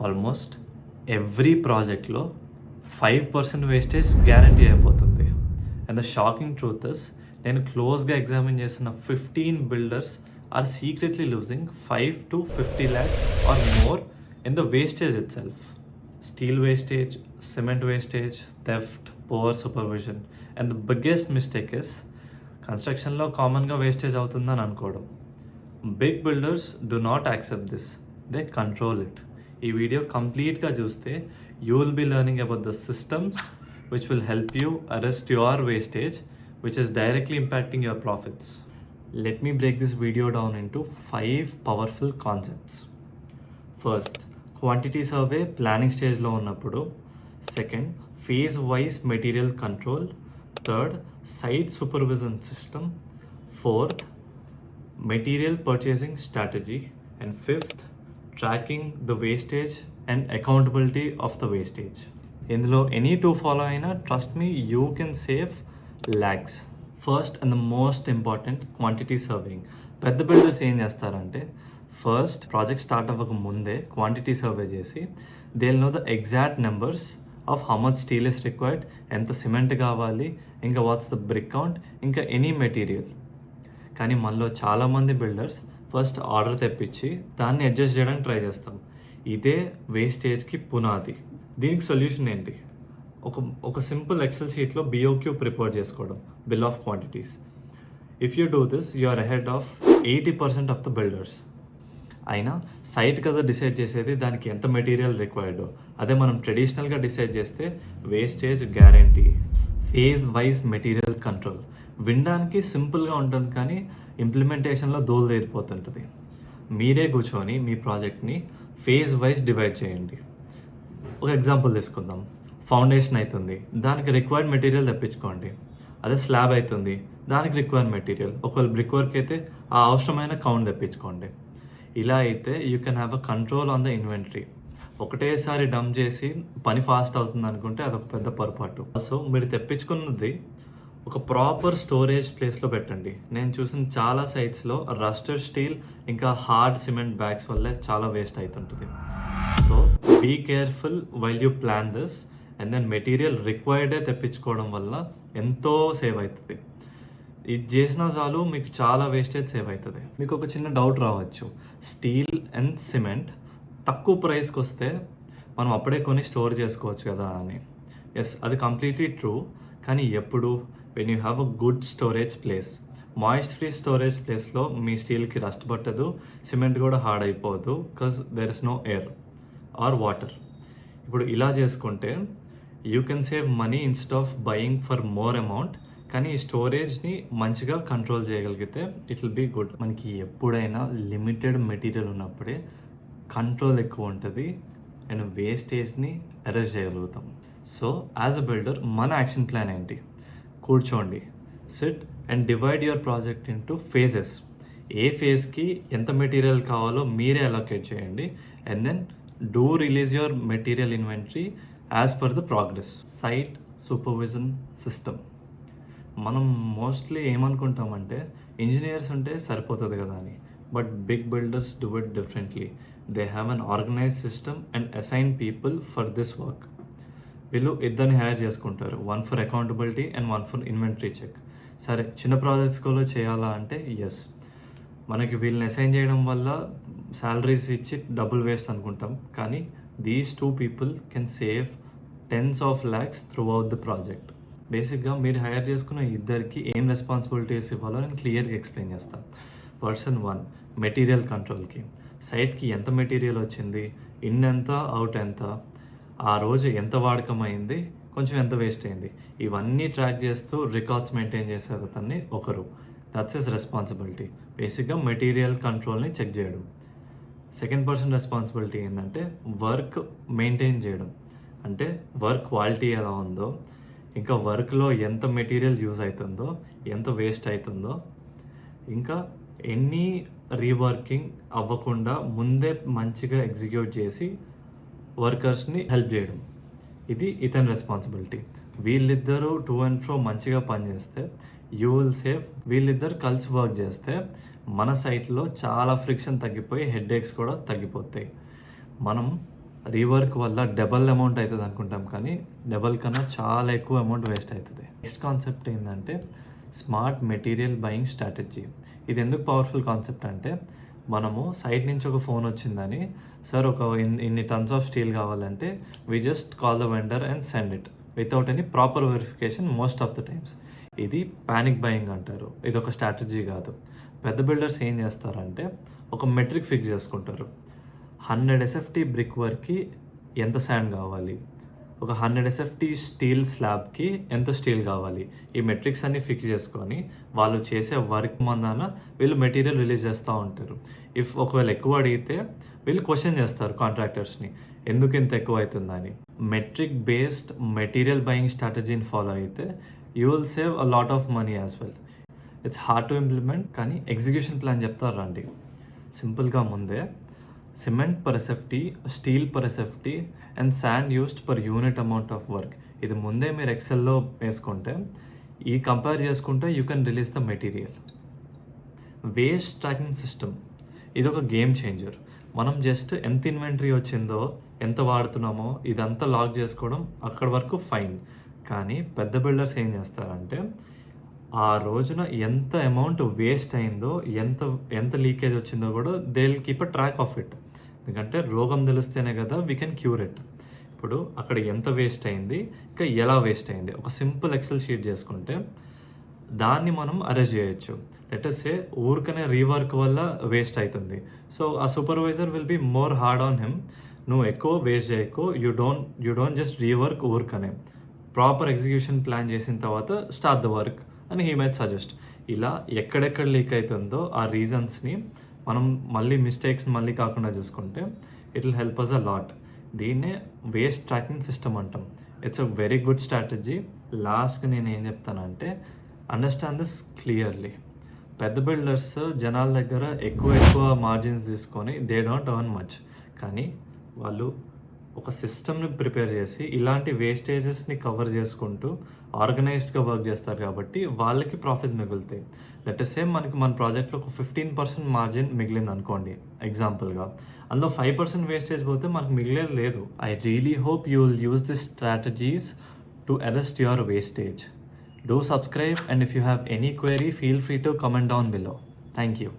Almost every ప్రాజెక్ట్లో 5% wastage guarantee అయిపోతుంది. And the shocking truth is, నేను క్లోజ్గా ఎగ్జామిన్ చేసిన 15 builders are secretly losing 5 to 50 lakhs or more in the wastage itself. Steel wastage, cement wastage, theft, poor supervision. And the biggest mistake is కన్స్ట్రక్షన్లో కామన్గా wastage అవుతుందని అనుకోవడం. Big builders do not accept this, they control it. ఈ video కంప్లీట్గా చూస్తే you will be learning about the systems which will help you arrest your wastage, which is directly impacting your profits. Let me break this video down into 5 powerful concepts. First, quantity survey planning స్టేజ్లో ఉన్నప్పుడు. Second, phase wise material control. Third, site supervision system. Fourth, material purchasing strategy. And fifth, tracking the wastage and accountability of the wastage. ఇందులో any 2 follow అయినా trust me, you can save lakhs. First and the most important, quantity surveying. పెద్ద builders ఏం చేస్తారంటే first project start అవ్వక ముందే quantity survey చేసి they will know the exact numbers of how much steel is required, ఎంత cement కావాలి, ఇంకా what's the brick count, ఇంకా ఎనీ మెటీరియల్. కానీ మనలో చాలామంది బిల్డర్స్ ఫస్ట్ ఆర్డర్ తెప్పించి దాన్ని అడ్జస్ట్ చేయడానికి ట్రై చేస్తాం. ఇదే వేస్టేజ్కి పునాది. దీనికి సొల్యూషన్ ఏంటి? ఒక సింపుల్ ఎక్సెల్ షీట్లో BOQ ప్రిపేర్ చేసుకోవడం, bill of quantities. If you do this, you are ahead of 80% of the builders. అయినా సైట్ కదా డిసైడ్ చేసేది దానికి ఎంత మెటీరియల్ రిక్వైర్డో. అదే మనం ట్రెడిషనల్గా డిసైడ్ చేస్తే wastage guarantee. Phase wise material control. వినడానికి సింపుల్గా ఉంటుంది కానీ ఇంప్లిమెంటేషన్లో దోలు తీరిపోతుంటుంది. మీరే కూర్చొని మీ ప్రాజెక్ట్ని ఫేజ్ వైజ్ డివైడ్ చేయండి. ఒక ఎగ్జాంపుల్ తీసుకుందాం. ఫౌండేషన్ అవుతుంది, దానికి రిక్వైర్డ్ మెటీరియల్ తెప్పించుకోండి. అదే స్లాబ్ అవుతుంది, దానికి రిక్వైర్డ్ మెటీరియల్. ఒకవేళ బ్రిక్ వర్క్ అయితే ఆ అవసరమైన కౌంట్ తెప్పించుకోండి. ఇలా అయితే you can have a control on the inventory. ఒకటేసారి డంప్ చేసి పని ఫాస్ట్ అవుతుంది అనుకుంటే అదొక పెద్ద పొరపాటు. సో మీరు తెప్పించుకున్నది ఒక ప్రాపర్ స్టోరేజ్ ప్లేస్లో పెట్టండి. నేను చూసిన చాలా సైట్స్లో రస్టెడ్ స్టీల్ ఇంకా హార్డ్ సిమెంట్ బ్యాగ్స్ వల్లే చాలా వేస్ట్ అవుతుంటుంది. So be careful while you plan this. And then material రిక్వైర్డే తెప్పించుకోవడం వల్ల ఎంతో సేవ్ అవుతుంది. ఇది చేసినా చాలు మీకు చాలా వేస్టేజ్ సేవ్ అవుతుంది. మీకు ఒక చిన్న డౌట్ రావచ్చు, స్టీల్ అండ్ సిమెంట్ తక్కువ ప్రైస్కి వస్తే మనం అప్పుడే కొని స్టోర్ చేసుకోవచ్చు కదా అని. ఎస్, అది కంప్లీట్లీ ట్రూ. కానీ ఎప్పుడు when you have a good storage place. Moist free storage ప్లేస్లో మీ స్టీల్కి రస్ట్ పట్టదు, సిమెంట్ కూడా హార్డ్ అయిపోదు, because there is no air or water. ఇప్పుడు ఇలా చేసుకుంటే you can save money instead of buying for more amount. కానీ ఈ స్టోరేజ్ని మంచిగా కంట్రోల్ చేయగలిగితే ఇట్ విల్ బీ గుడ్. మనకి ఎప్పుడైనా లిమిటెడ్ మెటీరియల్ ఉన్నప్పుడే కంట్రోల్ ఎక్కువ ఉంటుంది అండ్ వేస్టేజ్ని అరెస్ట్ చేయగలుగుతాం. సో యాజ్ అ బిల్డర్ మన యాక్షన్ ప్లాన్ ఏంటి? కూర్చోండి, sit and divide your project into phases. ఏ ఫేజ్కి ఎంత మెటీరియల్ కావాలో మీరే అలొకేట్ చేయండి. And then do release your material inventory as per the progress. Site supervision system. మనం మోస్ట్లీ ఏమనుకుంటామంటే ఇంజనీర్స్ ఉంటే సరిపోతుంది కదా అని. But big builders do it differently. They have an organised system and assign people for this work. వీళ్ళు ఇద్దరిని hire చేసుకుంటారు, 1 for accountability and 1 for inventory check. సరే, చిన్న ప్రాజెక్ట్స్లో చేయాలా అంటే ఎస్, మనకి వీళ్ళని అసైన్ చేయడం వల్ల శాలరీస్ ఇచ్చి డబుల్ వేస్ట్ అనుకుంటాం. కానీ these 2 people can save tens of lakhs through out the project. బేసిక్గా మీరు హైర్ చేసుకున్న ఇద్దరికి ఏం రెస్పాన్సిబిలిటీస్ ఇవ్వాలో నేను క్లియర్గా ఎక్స్ప్లెయిన్ చేస్తాను. పర్సన్ 1 మెటీరియల్ కంట్రోల్కి. సైట్కి ఎంత మెటీరియల్ వచ్చింది, ఇన్ ఎంత, అవుట్ ఎంత, ఆ రోజు ఎంత వాడకం అయింది, కొంచెం ఎంత వేస్ట్ అయింది, ఇవన్నీ ట్రాక్ చేస్తూ రికార్డ్స్ మెయింటైన్ చేసేది అతన్ని ఒకరు. That's his responsibility. బేసిక్గా మెటీరియల్ కంట్రోల్ని చెక్ చేయడం. సెకండ్ పర్సన్ రెస్పాన్సిబిలిటీ ఏంటంటే వర్క్ మెయింటైన్ చేయడం. అంటే వర్క్ క్వాలిటీ ఎలా ఉందో, ఇంకా వర్క్లో ఎంత మెటీరియల్ యూజ్ అవుతుందో, ఎంత వేస్ట్ అవుతుందో, ఇంకా ఎన్ని రీవర్కింగ్ అవ్వకుండా ముందే మంచిగా ఎగ్జిక్యూట్ చేసి వర్కర్స్ని హెల్ప్ చేయడం. ఇది ఇతని రెస్పాన్సిబిలిటీ. వీళ్ళిద్దరూ టు అండ్ ఫ్రో మంచిగా పనిచేస్తే యూ విల్ సేవ్. వీళ్ళిద్దరు కలిసి వర్క్ చేస్తే మన సైట్లో చాలా ఫ్రిక్షన్ తగ్గిపోయి హెడ్ఏక్స్ కూడా తగ్గిపోతాయి. మనం రీవర్క్ వల్ల డబల్ అమౌంట్ అవుతుంది అనుకుంటాం, కానీ డబల్ కన్నా చాలా ఎక్కువ అమౌంట్ వేస్ట్ అవుతుంది. నెక్స్ట్ కాన్సెప్ట్ ఏంటంటే స్మార్ట్ మెటీరియల్ బయింగ్ స్ట్రాటజీ. ఇది ఎందుకు పవర్ఫుల్ కాన్సెప్ట్ అంటే, మనము సైడ్ నుంచి ఒక ఫోన్ వచ్చిందని, సార్ ఒక ఇన్ని టన్స్ ఆఫ్ స్టీల్ కావాలంటే we just call the vendor and send it without any proper verification most of the times. ఇది ప్యానిక్ బయింగ్ అంటారు. ఇది ఒక స్ట్రాటజీ కాదు. పెద్ద బిల్డర్స్ ఏం చేస్తారంటే ఒక మెట్రిక్ ఫిక్స్ చేసుకుంటారు. 100 SFT బ్రిక్ వర్క్కి ఎంత శాండ్ కావాలి, ఒక 100 SFT స్టీల్ స్లాబ్కి ఎంత స్టీల్ కావాలి, ఈ మెట్రిక్స్ అన్ని ఫిక్స్ చేసుకొని వాళ్ళు చేసే వర్క్ మందాన వీళ్ళు మెటీరియల్ రిలీజ్ చేస్తూ ఉంటారు. ఒకవేళ ఎక్కువ అడిగితే వీళ్ళు క్వశ్చన్ చేస్తారు కాంట్రాక్టర్స్ని, ఎందుకు ఇంత ఎక్కువ అవుతుందని. మెట్రిక్ బేస్డ్ మెటీరియల్ బయింగ్ స్ట్రాటజీని ఫాలో అయితే you will save a lot of money as well. It's hard to implement, కానీ ఎగ్జిక్యూషన్ ప్లాన్ చెప్తారు రండి. సింపుల్గా ముందే cement per SFT, steel per SFT and sand used per unit amount of work, ఇది ముందే మీరు ఎక్సెల్లో వేసుకుంటే, ఈ కంపేర్ చేసుకుంటే you can release the material. Waste tracking system, ఇది ఒక గేమ్ చేంజర్. మనం జస్ట్ ఎంత ఇన్వెంటరీ వచ్చిందో, ఎంత వాడుతున్నామో ఇదంతా లాగ్ చేసుకోవడం అక్కడి వరకు ఫైన్. కానీ పెద్ద బిల్డర్స్ ఏం చేస్తారంటే ఆ రోజున ఎంత అమౌంట్ వేస్ట్ అయిందో, ఎంత లీకేజ్ వచ్చిందో కూడా they will keep a track of it. ఎందుకంటే రోగం తెలిస్తేనే కదా వీ కెన్ క్యూర్ ఇట్. ఇప్పుడు అక్కడ ఎంత వేస్ట్ అయింది, ఇంకా ఎలా వేస్ట్ అయింది, ఒక సింపుల్ ఎక్సెల్ షీట్ చేసుకుంటే దాన్ని మనం అరెస్ట్ చేయొచ్చు. లెట్ సే ఊరికనే రీవర్క్ వల్ల వేస్ట్ అవుతుంది, సో ఆ supervisor will be more hard on him. నువ్వు ఎక్కువ వేస్ట్ చేయకు, యూ డోంట్ జస్ట్ రీవర్క్ ఊరికనే, ప్రాపర్ ఎగ్జిక్యూషన్ ప్లాన్ చేసిన తర్వాత స్టార్ట్ ద వర్క్ అని హీ మైట్ సజెస్ట్. ఇలా ఎక్కడెక్కడ లీక్ అవుతుందో ఆ రీజన్స్ని మనం మళ్ళీ మిస్టేక్స్ని మళ్ళీ కాకుండా చూసుకుంటే it will help us a lot. దీన్నే వేస్ట్ ట్రాకింగ్ సిస్టమ్ అంటాం. It's a very good strategy. లాస్ట్గా నేను ఏం చెప్తానంటే అండర్స్టాండ్ దిస్ క్లియర్లీ. పెద్ద బిల్డర్స్ జనాల దగ్గర ఎక్కువ మార్జిన్స్ తీసుకొని దే డోంట్ ఎర్న్ మచ్, కానీ వాళ్ళు ఒక సిస్టమ్ని ప్రిపేర్ చేసి ఇలాంటి వేస్టేజెస్ని కవర్ చేసుకుంటూ ఆర్గనైజ్డ్గా వర్క్ చేస్తారు కాబట్టి వాళ్ళకి ప్రాఫిట్స్ మిగులుతాయి. లెట్ సే మన ప్రాజెక్ట్లో ఒక 15% మార్జిన్ మిగిలింది అనుకోండి ఎగ్జాంపుల్గా, అందులో 5% వేస్టేజ్ పోతే మనకు మిగిలేదు లేదు. I really hope you will use this strategies to arrest your wastage. Do subscribe, and if you have any query, feel free to comment down below. Thank you.